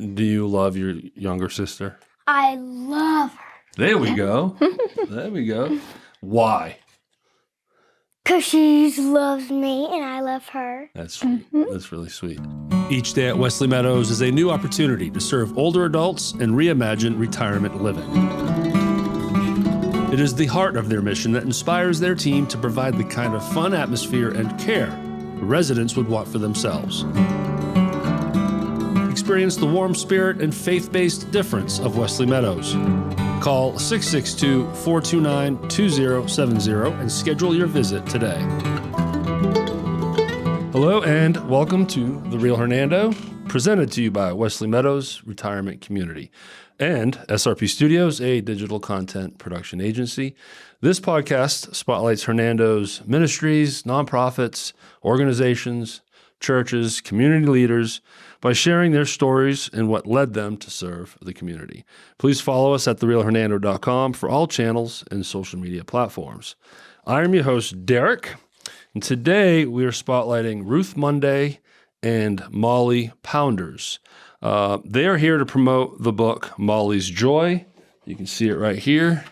Do you love your younger sister? I love her. There we go. There we go. Why? Because she loves me and I love her. That's sweet. That's really sweet. Each day at Wesley Meadows is a new opportunity to serve older adults and reimagine retirement living. It is the heart of their mission that inspires their team to provide the kind of fun atmosphere and care the residents would want for themselves. Experience the warm spirit and faith-based difference of Wesley Meadows. Call 662-429-2070 and schedule your visit today. Hello and welcome to The Real Hernando, presented to you by Wesley Meadows Retirement Community and SRP Studios, a digital content production agency. This podcast spotlights Hernando's ministries, nonprofits, organizations, churches, community leaders by sharing their stories and what led them to serve the community. Please follow us at therealhernando.com for all channels and social media platforms. I am your host, Derek, and today we are spotlighting Ruth Munday and Mollie Pounders. They are here to promote the book, Mollie's Joy. You can see it right here.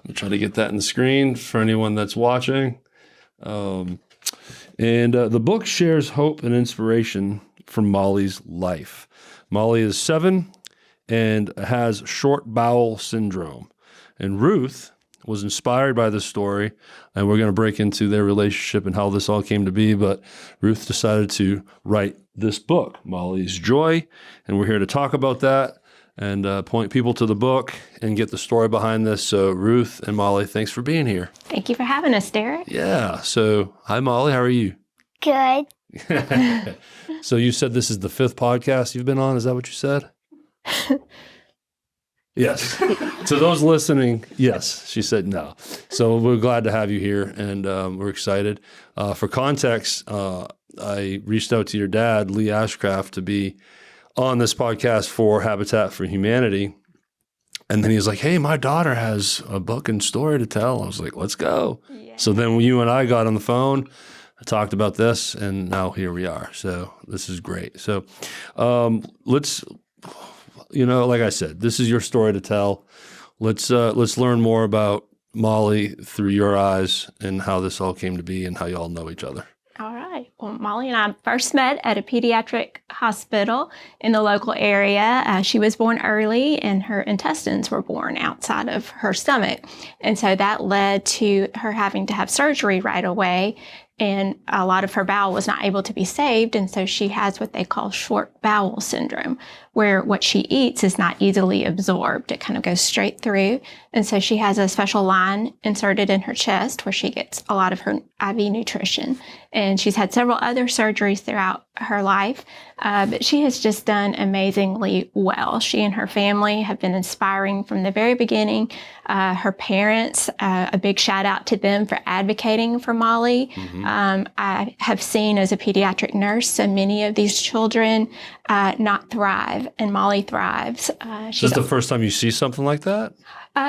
I'm trying to get that in the screen for anyone that's watching. And the book shares hope and inspiration from Mollie's life. Mollie is 7 and has short bowel syndrome. And Ruth was inspired by this story, and we're going to break into their relationship and how this all came to be. But Ruth decided to write this book, Mollie's Joy, and we're here to talk about that and point people to the book and get the story behind this. So Ruth and Mollie, thanks for being here. Thank you for having us, Derek. Yeah. So hi, Mollie. How are you? Good. So you said this is the 5th podcast you've been on. Is that what you said? Yes. To those listening, yes. She said no. So we're glad to have you here, and we're excited. For context, I reached out to your dad, Lee Ashcraft, to be on this podcast for Habitat for Humanity. And then he was like, hey, my daughter has a book and story to tell. I was like, let's go. Yeah. So then when you and I got on the phone, I talked about this, and now here we are. So this is great. So let's, like I said, this is your story to tell. Let's learn more about Mollie through your eyes and how this all came to be and how you all know each other. All right. Well, Mollie and I first met at a pediatric hospital in the local area. She was born early, and her intestines were born outside of her stomach. And so that led to her having to have surgery right away. And a lot of her bowel was not able to be saved. And so she has what they call short bowel syndrome, where what she eats is not easily absorbed. It kind of goes straight through. And so she has a special line inserted in her chest where she gets a lot of her IV nutrition. And she's had several other surgeries throughout her life, but she has just done amazingly well. She and her family have been inspiring from the very beginning. Her parents, a big shout out to them for advocating for Mollie. Mm-hmm. I have seen as a pediatric nurse so many of these children not thrive, and Mollie thrives. Is this the first time you see something like that?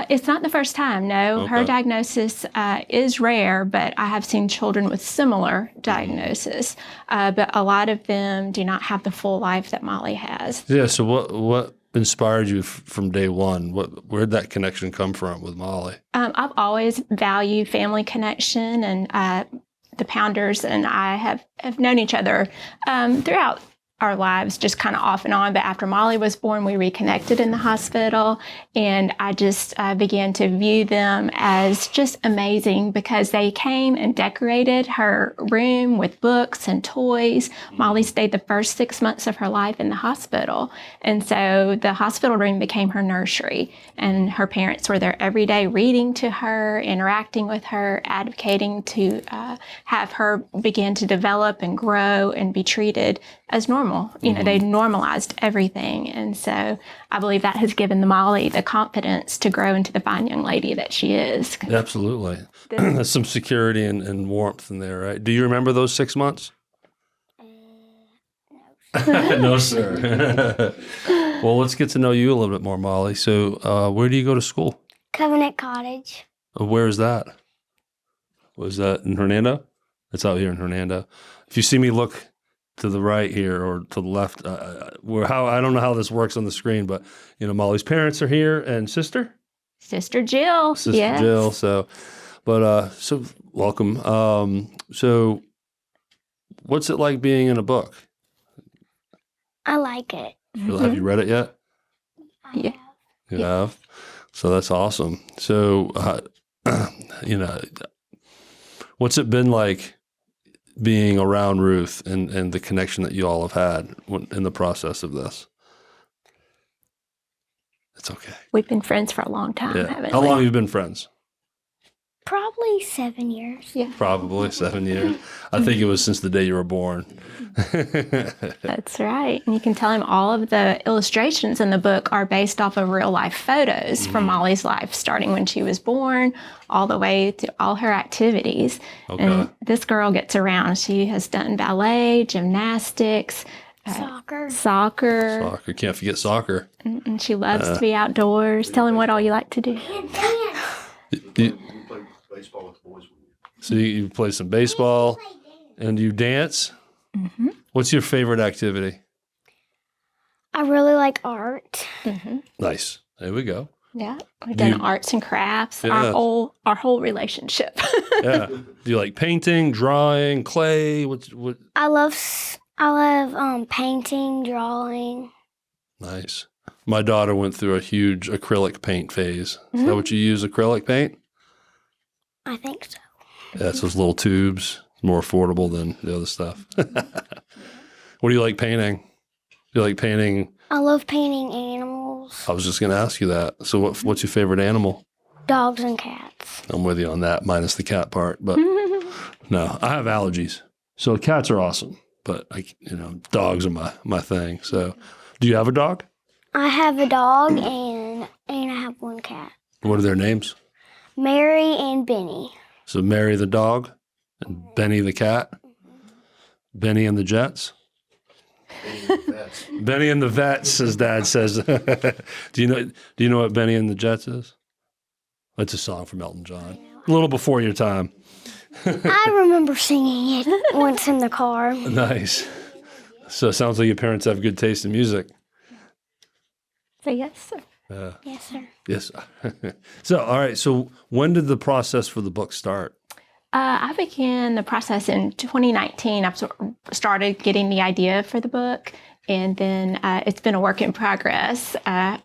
It's not the first time, no. Okay. Her diagnosis is rare, but I have seen children with similar diagnosis. But a lot of them do not have the full life that Mollie has. Yeah, so what inspired you from day one? Where'd that connection come from with Mollie? I've always valued family connection, and the Pounders and I have known each other throughout our lives, just kind of off and on. But after Mollie was born, we reconnected in the hospital, and I just began to view them as just amazing because they came and decorated her room with books and toys. Mollie stayed the first 6 months of her life in the hospital. And so the hospital room became her nursery, and her parents were there every day reading to her, interacting with her, advocating to have her begin to develop and grow and be treated as normal. They normalized everything. And so I believe that has given Mollie the confidence to grow into the fine young lady that she is. Absolutely. There's some security and warmth in there, right? Do you remember those 6 months? No. No, sir. Well, let's get to know you a little bit more, Mollie. So where do you go to school? Covenant Cottage. Where is that? Was that in Hernando? It's out here in Hernando. If you see me look to the right here or to the left, I don't know how this works on the screen, but Mollie's parents are here and sister Jill. Yes. Jill. So welcome. So what's it like being in a book? I like it. Have you read it yet? Yeah. You have? So that's awesome. So, what's it been like being around Ruth and the connection that you all have had in the process of this? It's okay. We've been friends for a long time, haven't we? How long have you been friends? Probably 7 years. Yeah. Probably 7 years. I think it was since the day you were born. That's right. And you can tell him all of the illustrations in the book are based off of real life photos from Mollie's life, starting when she was born all the way to all her activities. Okay. And this girl gets around. She has done ballet, gymnastics, soccer. Can't forget soccer. And she loves to be outdoors. Tell him what all you like to do. Baseball with the boys. So you play some baseball and you dance? Mm-hmm. What's your favorite activity? I really like art. Mm-hmm. Nice. There we go. Yeah. We've done arts and crafts, Yeah. our whole relationship. Yeah. Do you like painting, drawing, clay? What? I love painting, drawing. Nice. My daughter went through a huge acrylic paint phase. Is that what you use, acrylic paint? I think so. Yeah, it's those little tubes. More affordable than the other stuff. What do you like painting? Do you like painting? I love painting animals. I was just going to ask you that. So what's your favorite animal? Dogs and cats. I'm with you on that, minus the cat part. But no, I have allergies. So cats are awesome. But dogs are my thing. So do you have a dog? I have a dog and I have one cat. What are their names? Mary and Benny. So Mary the dog and Benny the cat. Benny and the Jets. Benny and the Vets, as Dad says. Do you know what Benny and the Jets is? It's a song from Elton John. A little before your time. I remember singing it once in the car. Nice. So it sounds like your parents have good taste in music. So yes, sir. Yes, sir. Yes. So, all right. So when did the process for the book start? I began the process in 2019. I started getting the idea for the book, and then it's been a work in progress.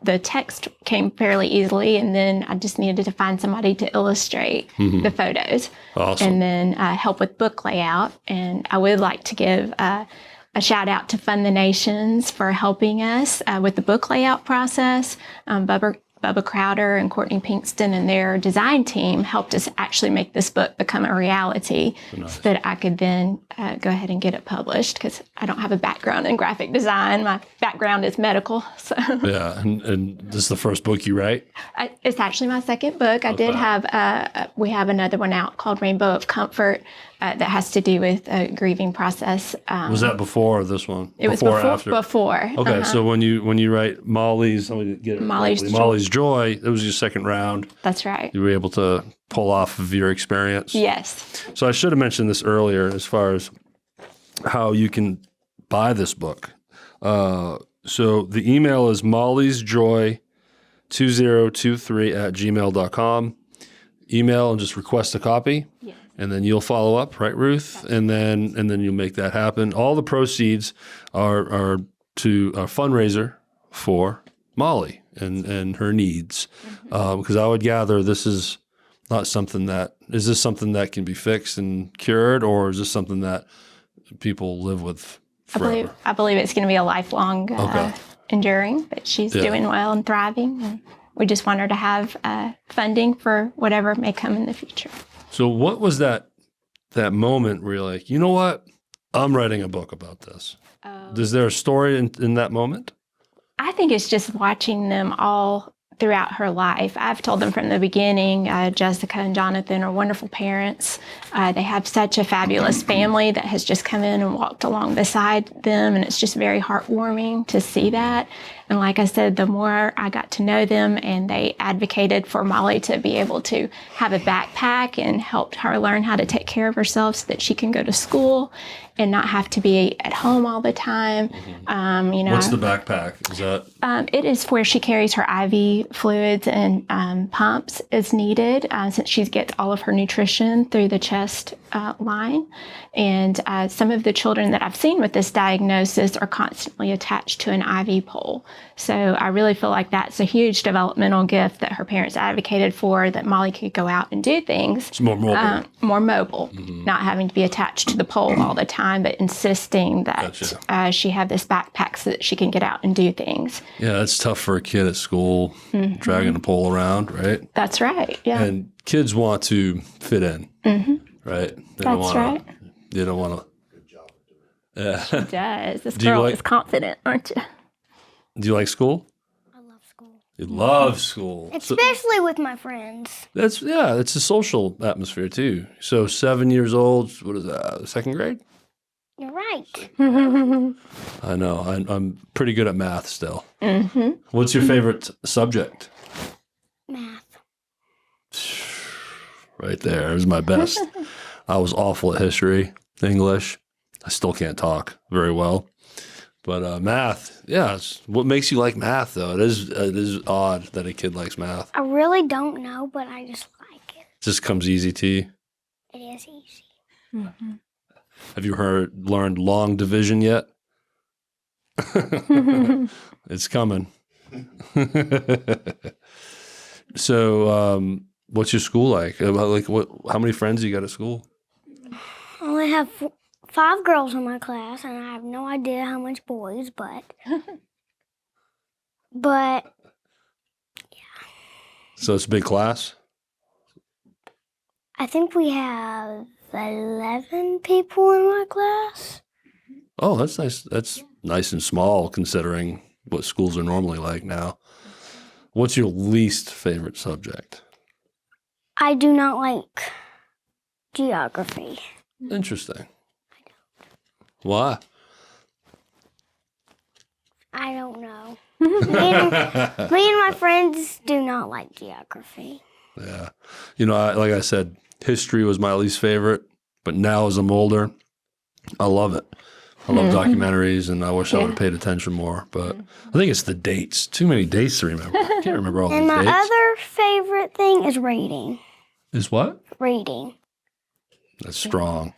The text came fairly easily, and then I just needed to find somebody to illustrate the photos. Awesome. And then help with book layout. And I would like to give a shout out to Fund the Nations for helping us with the book layout process. Bubba Crowder and Courtney Pinkston and their design team helped us actually make this book become a reality so that I could then go ahead and get it published, because I don't have a background in graphic design. My background is medical. So Yeah. And this is the first book you write? It's actually my second book. I did have, we have another one out called Rainbow of Comfort that has to do with a grieving process. Was that before or this one? It was or after? before. Okay, so when you write Mollie's Joy, it was your second round. That's right. You were able to pull off of your experience. Yes. So I should have mentioned this earlier as far as how you can buy this book. So the email is molliesjoy2023@gmail.com. Email and just request a copy. Yes. And then you'll follow up, right, Ruth? And then you'll make that happen. All the proceeds are to a fundraiser for Mollie and her needs. Because I would gather this is not something is this something that can be fixed and cured, or is this something that people live with forever? I believe it's going to be a lifelong enduring, but she's doing well and thriving. And we just want her to have funding for whatever may come in the future. So what was that moment where you're like, you know what? I'm writing a book about this. Is there a story in that moment? I think it's just watching them all throughout her life. I've told them from the beginning, Jessica and Jonathan are wonderful parents. They have such a fabulous family that has just come in and walked along beside them, and it's just very heartwarming to see that. And like I said, the more I got to know them, and they advocated for Mollie to be able to have a backpack and helped her learn how to take care of herself so that she can go to school and not have to be at home all the time. What's the backpack? Is that? It is where she carries her IV fluids and pumps as needed, since she gets all of her nutrition through the chest line. And some of the children that I've seen with this diagnosis are constantly attached to an IV pole. So I really feel like that's a huge developmental gift that her parents advocated for, that Mollie could go out and do things. It's more mobile. Not having to be attached to the pole all the time, but insisting that she have this backpack so that she can get out and do things. Yeah, it's tough for a kid at school, dragging a pole around, right? That's right, yeah. And kids want to fit in, right? That's right. They don't want to. Yeah. She does. This girl is confident, aren't you? Do you like school? I love school. You love school. Especially with my friends. It's a social atmosphere too. So 7 years old, what is that, second grade? You're right. I know. I'm pretty good at math still. What's your favorite subject? Math. Right there is my best. I was awful at history, English. I still can't talk very well. But math, yeah. What makes you like math, though? It is odd that a kid likes math. I really don't know, but I just like it. It just comes easy to you. It is easy. Have you learned long division yet? It's coming. So, what's your school like? How many friends do you got at school? I only have 5 girls in my class, and I have no idea how much boys, but yeah. So it's a big class? I think we have 11 people in my class. Oh, that's nice. That's nice and small considering what schools are normally like now. What's your least favorite subject? I do not like geography. Interesting. Why? I don't know. Me and my friends do not like geography. Yeah. Like I said, history was my least favorite, but now as I'm older, I love it. I love documentaries, and I wish I would have paid attention more. But I think it's the dates. Too many dates to remember. I can't remember all the dates. And my other favorite thing is reading. Is what? Reading. That's strong.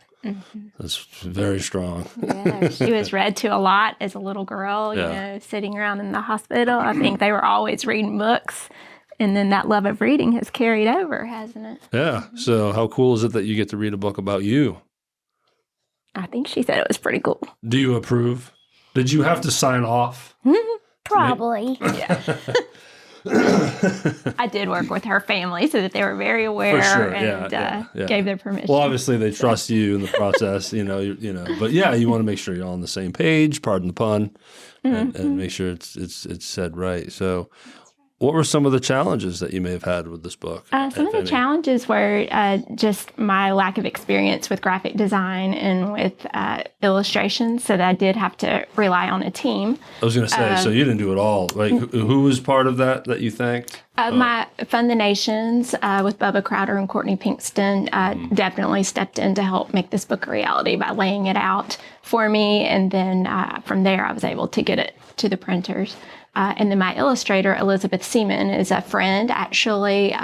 That's very strong. Yeah, she was read to a lot as a little girl, sitting around in the hospital. I think they were always reading books. And then that love of reading has carried over, hasn't it? Yeah. So how cool is it that you get to read a book about you? I think she said it was pretty cool. Do you approve? Did you have to sign off? Probably. Yeah. I did work with her family so that they were very aware and gave their permission. Well, obviously they trust you in the process, But yeah, you want to make sure you're all on the same page. Pardon the pun, and make sure it's said right. So, what were some of the challenges that you may have had with this book? Some of the challenges were just my lack of experience with graphic design and with illustrations, so that I did have to rely on a team. I was going to say, so you didn't do it all. Like, who was part of that you thanked? My Fund the Nations with Bubba Crowder and Courtney Pinkston definitely stepped in to help make this book a reality by laying it out for me, and then from there I was able to get it to the printers. And then my illustrator, Elizabeth Seaman, is a friend, actually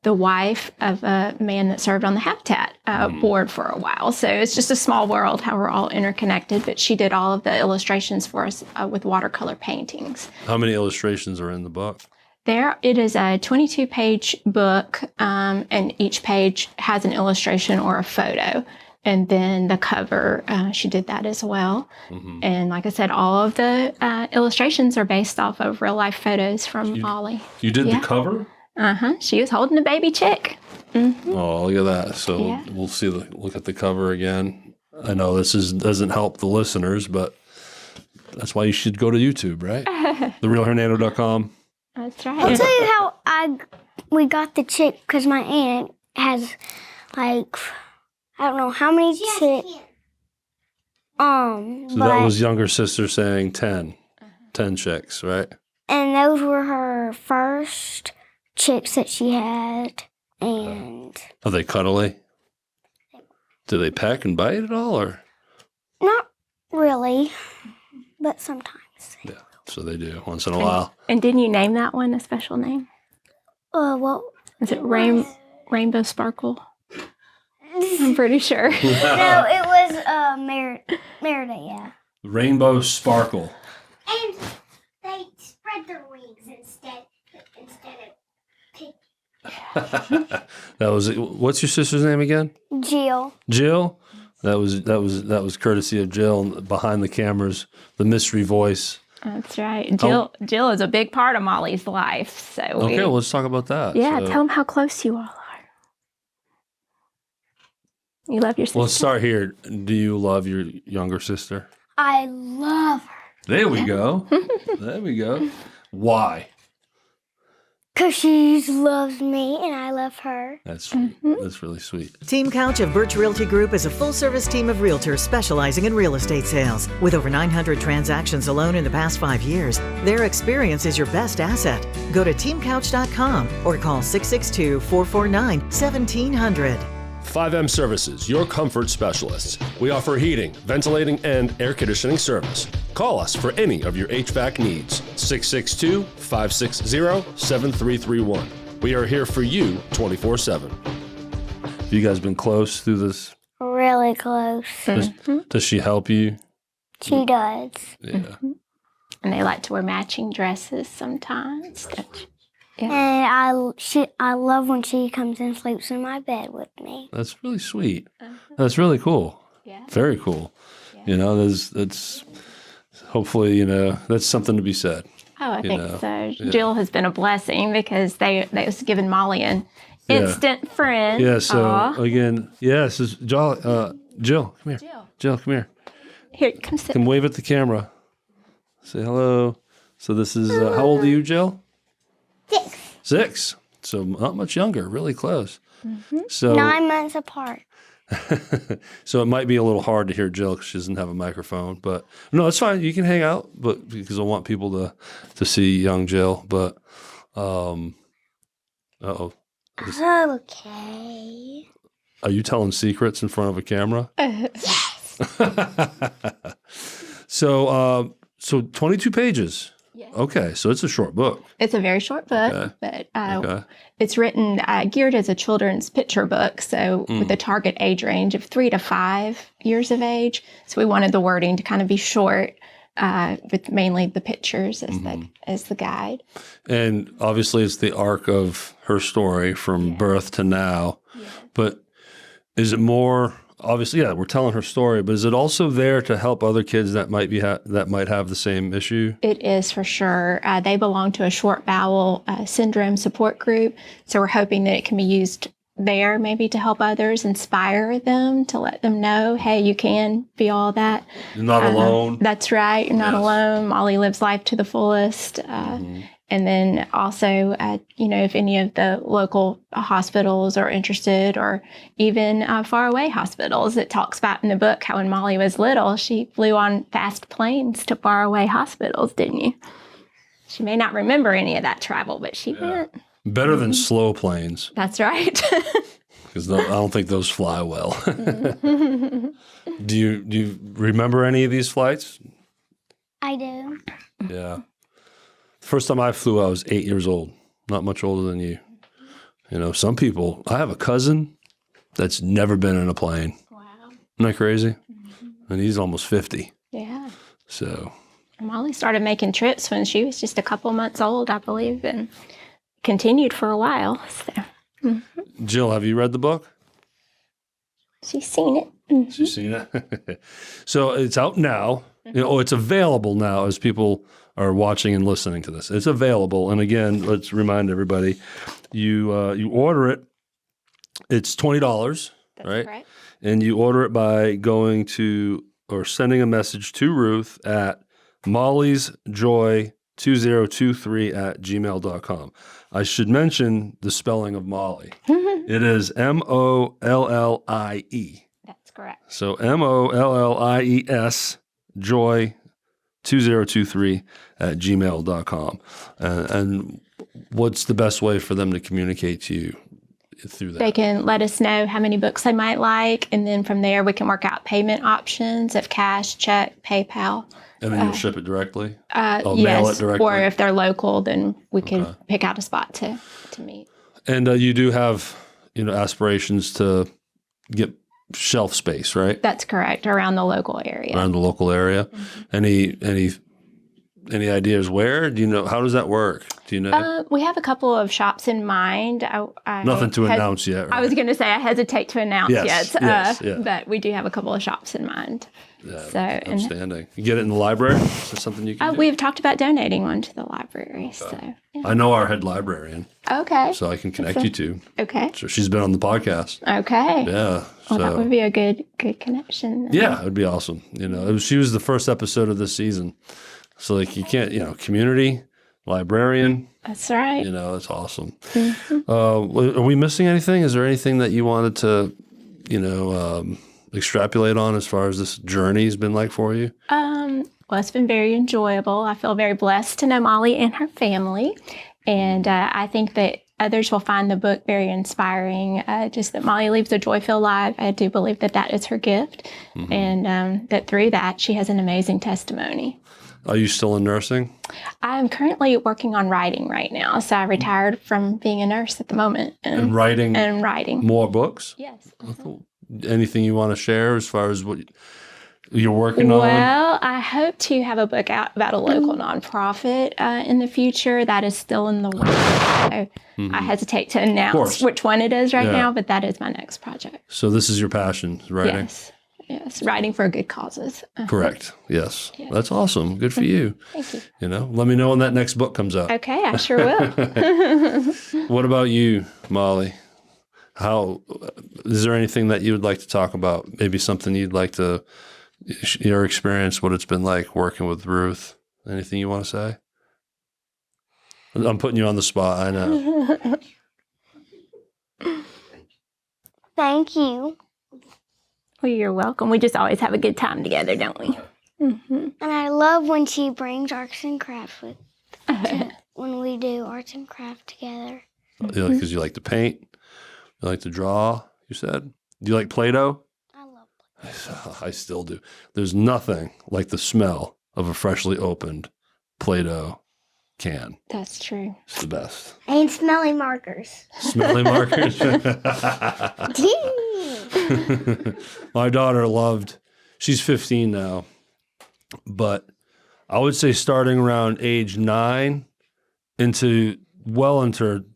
the wife of a man that served on the Habitat board for a while. So it's just a small world how we're all interconnected. But she did all of the illustrations for us with watercolor paintings. How many illustrations are in the book? It is a 22-page book, and each page has an illustration or a photo. And then the cover, she did that as well. And like I said, all of the illustrations are based off of real-life photos from Mollie. You did the cover? She was holding a baby chick. Oh, look at that. So we'll look at the cover again. I know this doesn't help the listeners, but that's why you should go to YouTube, right? TheRealHernando.com. That's right. I'll tell you how we got the chick, because my aunt has, like, I don't know how many chicks. So that was younger sister saying 10 chicks, right? And those were her first chicks that she had. And Are they cuddly? Do they peck and bite at all, or? not really, but sometimes. Yeah, so they do once in a while. And didn't you name that one a special name? Well, Is it Rainbow Sparkle? I'm pretty sure. no, it was Merida, yeah. Rainbow Sparkle. And they spread their wings instead of That was. What's your sister's name again? Jill. Jill. That was courtesy of Jill behind the cameras, the mystery voice. That's right. Jill is a big part of Mollie's life. So Okay, well, let's talk about that. Yeah, So, tell them how close you all are. You love your sister? let's start here. Do you love your younger sister? I love her. There we go. There we go. Why? Because she loves me and I love her. That's sweet. That's really sweet. Team Couch of Birch Realty Group is a full-service team of realtors specializing in real estate sales. With over 900 transactions alone in the past 5 years, their experience is your best asset. Go to teamcouch.com or call 662-449-1700. 5M Services, your comfort specialists. We offer heating, ventilating, and air conditioning service. Call us for any of your HVAC needs. 662-560-7331. We are here for you 24/7. Have you guys been close through this? Really close. Does she help you? She does. Yeah. And they like to wear matching dresses sometimes. Don't you? And I love when she comes and sleeps in my bed with me. That's really sweet. That's really cool. Yeah. Very cool. Yeah. You know, that's hopefully, that's something to be said. Oh, I think know, so. yeah. Jill has been a blessing because they was giving Mollie an instant friend. Yeah, so Aw. again, yes, yeah, Jill, come here. Jill, come here. Here, come sit. Come wave at the camera. Say hello. So this is, how old are you, Jill? 6. 6. So not much younger, really close. So 9 months apart. so it might be a little hard to hear Jill because she doesn't have a microphone. But no, it's fine. You can hang out, but because I want people to see young Jill. But uh-oh. Okay. Are you telling secrets in front of a camera? Yes. So 22 pages. Yes. Okay, so it's a short book. It's a very short book, Okay. but Okay. it's written geared as a children's picture book, so with a target age range of 3 to 5 years of age. So we wanted the wording to kind of be short, with mainly the pictures as the guide. And obviously, it's the arc of her story from birth to now. Yeah. But is it more obviously? Yeah, we're telling her story, but is it also there to help other kids that might be that might have the same issue? It is for sure. They belong to a short bowel syndrome support group, so we're hoping that it can be used there maybe to help others, inspire them, to let them know, hey, you can be all that. You're not alone. That's right. You're not Yes. alone. Mollie lives life to the fullest. And then also, if any of the local hospitals are interested, or even faraway hospitals, it talks about in the book how when Mollie was little, she flew on fast planes to faraway hospitals, didn't you? She may not remember any of that travel, but she went. Better than slow planes, That's right. because I don't think those fly well. Do you remember any of these flights? I do. Yeah. First time I flew, I was 8 years old, not much older than you. Some people, I have a cousin that's never been in a plane. Wow. Isn't that crazy? And he's almost 50. Yeah. So, Mollie started making trips when she was just a couple months old, I believe, and continued for a while. So Jill, have you read the book? she's seen it. She's seen it. So it's out now. It's available now as people are watching and listening to this. It's available. And again, let's remind everybody, you order it. It's $20, That's right? correct. And you order it by going to or sending a message to Ruth at molliesjoy2023@gmail.com. I should mention the spelling of Mollie. It is Mollie. That's correct. So MOLLIES, joy 2023@gmail.com. And what's the best way for them to communicate to you through that? They can let us know how many books they might like, and then from there we can work out payment options of cash, check, PayPal. And then you'll ship it directly? Mail it directly? Or if they're local, then we can pick out a spot to meet. And you do have, aspirations to get shelf space, right? That's correct, around the local area. Around the local area. Mm-hmm. Any ideas where? Do you know, how does that work? Do you know? We have a couple of shops in mind. Nothing to announce yet, right? I was going to say I hesitate to announce yes, yet, but we do have a couple of shops in mind. Yeah, outstanding. You get it in the library? Is that something you can do? We've talked about donating one to the library. Okay. So yeah. I know our head librarian. Okay. So I can connect you to. Okay. So she's been on the podcast. Okay. Yeah. Well, that would be a good connection. Yeah, it would be awesome. She was the first episode of this season. So you can't, community, librarian. That's right. It's awesome. Mm-hmm. Are we missing anything? Is there anything that you wanted to, extrapolate on as far as this journey has been like for you? Well, it's been very enjoyable. I feel very blessed to know Mollie and her family. And I think that others will find the book very inspiring. Just that Mollie lives a joy-filled life. I do believe that is her gift. Mm-hmm. And that through that, she has an amazing testimony. Are you still in nursing? I'm currently working on writing right now. So I retired from being a nurse at the moment. And writing? And writing. More books? Yes. Oh, cool. Anything you want to share as far as what you're working on? Well, I hope to have a book out about a local nonprofit in the future. That is still in the works. So I hesitate to announce which one it is right now, but that is my next project. So this is your passion, writing? Yes, writing for good causes. Correct. Yes. That's awesome. Good for you. Thank you. Let me know when that next book comes out. Okay, I sure will. What about you, Mollie? Is there anything that you would like to talk about? Maybe something you'd like to, your experience, what it's been like working with Ruth? Anything you want to say? I'm putting you on the spot, I know. Thank you. Well, you're welcome. We just always have a good time together, don't we? Mm-hmm. And I love when she brings arts and crafts when we do arts and craft together. Because you like to paint, you like to draw, you said? Do you like Play-Doh? I love Play-Doh. I still do. There's nothing like the smell of a freshly opened Play-Doh can. That's true. It's the best. And smelly markers. Smelly markers? My daughter she's 15 now, but I would say starting around age 9 into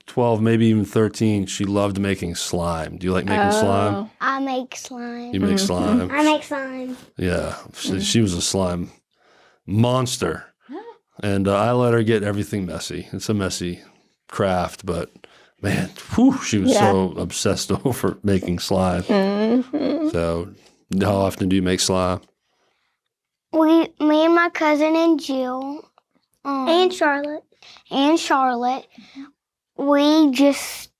12, maybe even 13, she loved making slime. Do you like making slime? I make slime. You make slime? I make slime. Yeah. She was a slime monster. And I let her get everything messy. It's a messy craft, but man, she was so obsessed over making slime. Mm-hmm. So how often do you make slime? Me and my cousin and Jill and Charlotte, we just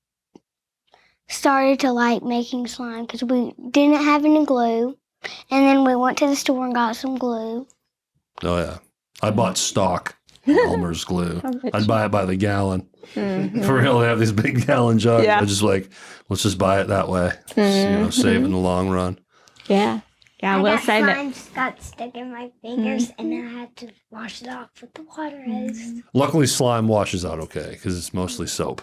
started to like making slime because we didn't have any glue. And then we went to the store and got some glue. Oh, yeah. I bought stock Elmer's glue. I'd buy it by the gallon. Mm-hmm. For real, they have these big gallon jugs. Yeah. I just let's just buy it that way. Mm-hmm. Save in the long run. Yeah. Yeah, I will say that. Slime just got stuck in my fingers, and then I had to wash it off with the water hose. Luckily, slime washes out okay because it's mostly soap.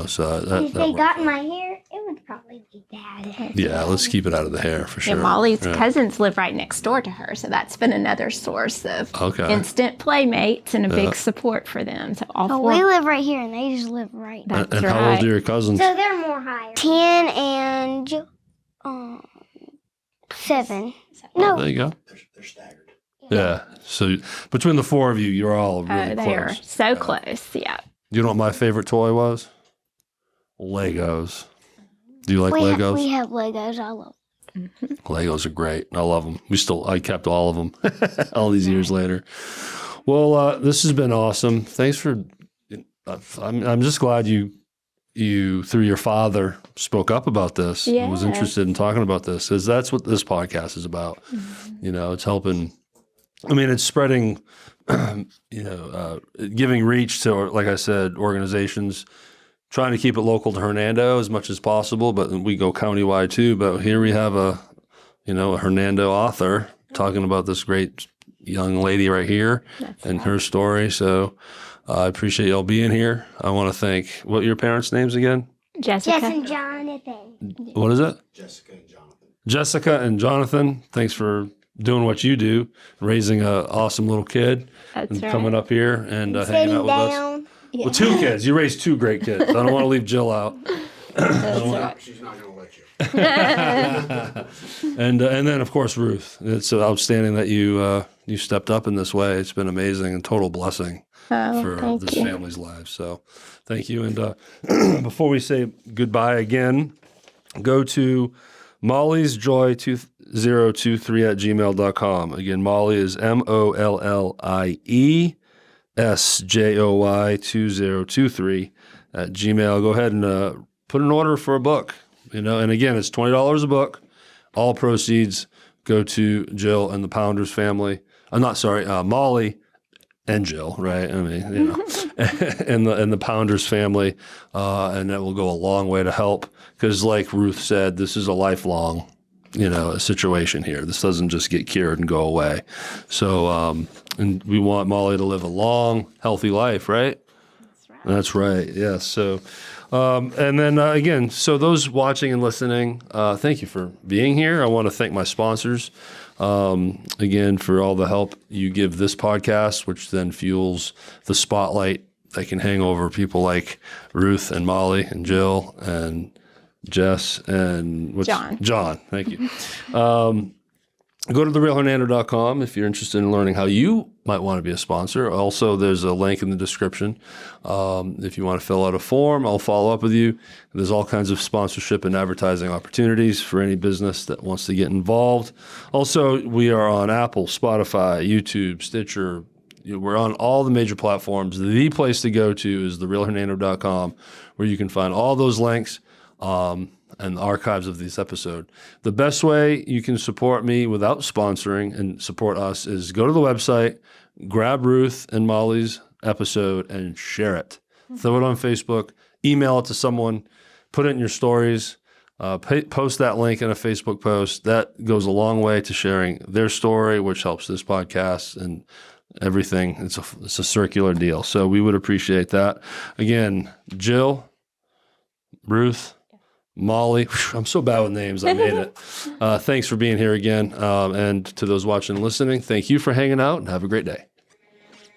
So if they got in my hair, it would probably be bad. Yeah, let's keep it out of the hair for sure. Yeah, Mollie's cousins live right next door to her, so that's been another source of instant playmates and a big support for them. So we live right here, and they just live right there. And how old are your cousins? So they're more higher. 10 and 7. No. There you go. They're staggered. Yeah. So between the 4 of you, you're all really close. They are so close, yeah. Do you know what my favorite toy was? Legos. Do you like Legos? We have Legos. I love them. Legos are great. I love them. I kept all of them all these years later. Well, this has been awesome. Thanks for, I'm just glad you through your father spoke up about this and was interested in talking about this, because that's what this podcast is about. Mm-hmm. It's helping I mean, it's spreading, giving reach to, like I said, organizations, trying to keep it local to Hernando as much as possible, but we go countywide too. But here we have a Hernando author talking about this great young lady right here her story. So I appreciate y'all being here. I want to thank, what are your parents' names again? Jessica. Jess and Jonathan. What is it? Jessica and Jonathan. Jessica and Jonathan, thanks for doing what you do, raising an awesome little kid. That's and right. coming up here and hanging Sitting out with us. down. Yeah. Well, 2 kids. You raised 2 great kids. I don't want to leave Jill out. That's right. She's not going to let you. And then, of course, Ruth. It's outstanding that you stepped up in this way. It's been amazing and total blessing for thank this you. family's lives. So thank you. And before we say goodbye again, go to molliesjoy2023@gmail.com. Again, Mollie is MOLLIESJOY2023@gmail. Go ahead and put an order for a book. And again, it's $20 a book. All proceeds go to Jill and the Pounders family. I'm not sorry, Mollie and Jill, right? I mean, and the Pounders family, and that will go a long way to help. Because, like Ruth said, this is a lifelong, situation here. This doesn't just get cured and go away. So, and we want Mollie to live a long, healthy life, right? That's right. Yes. So, and then again, so those watching and listening, thank you for being here. I want to thank my sponsors, again, for all the help you give this podcast, which then fuels the spotlight that can hang over people like Ruth and Mollie and Jill and Jess and John. Thank you. Go to therealhernando.com if you're interested in learning how you might want to be a sponsor. Also, there's a link in the description. If you want to fill out a form, I'll follow up with you. There's all kinds of sponsorship and advertising opportunities for any business that wants to get involved. Also, we are on Apple, Spotify, YouTube, Stitcher. We're on all the major platforms. The place to go to is therealhernando.com, where you can find all those links and archives of this episode. The best way you can support me without sponsoring and support us is go to the website, grab Ruth and Mollie's episode, and share it. Throw it on Facebook, email it to someone, put it in your stories, post that link in a Facebook post. That goes a long way to sharing their story, which helps this podcast and everything. It's a circular deal. So we would appreciate that. Again, Jill, Ruth, Mollie, I'm so bad with names. I made it. Thanks for being here again. And to those watching and listening, thank you for hanging out and have a great day.